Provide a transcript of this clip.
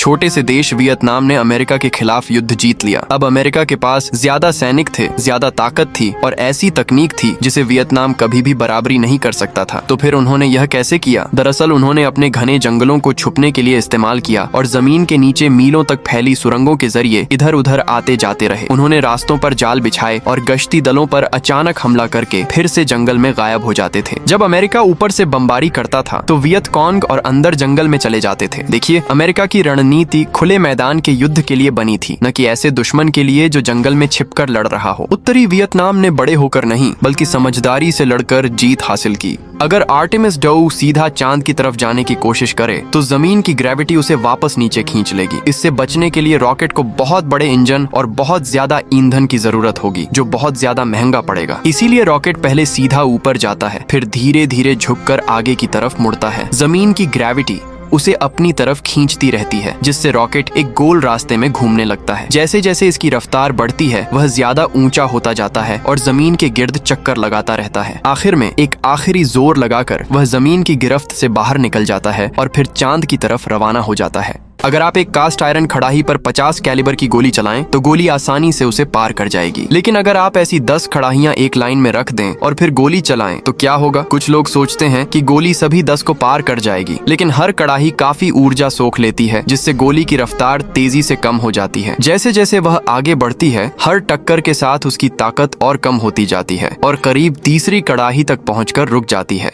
छोटे से देश वियतनाम ने अमेरिका के खिलाफ युद्ध जीत लिया। अब अमेरिका के पास ज्यादा सैनिक थे, ज्यादा ताकत थी और ऐसी तकनीक थी जिसे वियतनाम कभी भी बराबरी नहीं कर सकता था। तो फिर उन्होंने यह कैसे किया? दरअसल उन्होंने अपने घने जंगलों को छुपने के लिए इस्तेमाल किया और जमीन के नीचे मीलों तक फैली सुरंगों के जरिए इधर उधर आते जाते रहे। उन्होंने रास्तों पर जाल बिछाए और गश्ती दलों पर अचानक हमला करके फिर से जंगल में गायब हो जाते थे। जब अमेरिका ऊपर से बमबारी करता था तो वियतकॉन्ग और अंदर जंगल में चले जाते थे। देखिए, अमेरिका की रणनीति खुले मैदान के युद्ध के लिए बनी थी, न कि ऐसे दुश्मन के लिए जो जंगल में छिपकर लड़ रहा हो। उत्तरी वियतनाम ने बड़े होकर नहीं बल्कि समझदारी से लड़कर जीत हासिल की। अगर आर्टेमिस डोउ सीधा चांद की तरफ जाने की कोशिश करे तो जमीन की ग्रेविटी उसे वापस नीचे खींच लेगी। इससे बचने के लिए रॉकेट को बहुत बड़े इंजन और बहुत ज्यादा ईंधन की जरूरत होगी, जो बहुत ज्यादा महंगा पड़ेगा। इसीलिए रॉकेट पहले सीधा ऊपर जाता है, फिर धीरे धीरे झुककर आगे की तरफ मुड़ता है। जमीन की ग्रेविटी उसे अपनी तरफ खींचती रहती है, जिससे रॉकेट एक गोल रास्ते में घूमने लगता है। जैसे जैसे इसकी रफ्तार बढ़ती है वह ज्यादा ऊंचा होता जाता है और जमीन के गिर्द चक्कर लगाता रहता है। आखिर में एक आखिरी जोर लगाकर वह जमीन की गिरफ्त से बाहर निकल जाता है और फिर चांद की तरफ रवाना हो जाता है। अगर आप एक कास्ट आयरन कड़ाही पर 50 कैलिबर की गोली चलाएं तो गोली आसानी से उसे पार कर जाएगी। लेकिन अगर आप ऐसी 10 कड़ाहियां एक लाइन में रख दें और फिर गोली चलाएं तो क्या होगा? कुछ लोग सोचते हैं कि गोली सभी 10 को पार कर जाएगी, लेकिन हर कड़ाही काफी ऊर्जा सोख लेती है, जिससे गोली की रफ्तार तेजी से कम हो जाती है। जैसे जैसे वह आगे बढ़ती है, हर टक्कर के साथ उसकी ताकत और कम होती जाती है और करीब तीसरी कड़ाही तक पहुंचकर रुक जाती है।